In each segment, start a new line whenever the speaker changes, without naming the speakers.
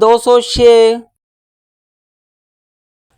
206۔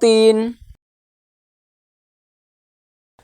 3۔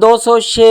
206۔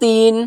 3۔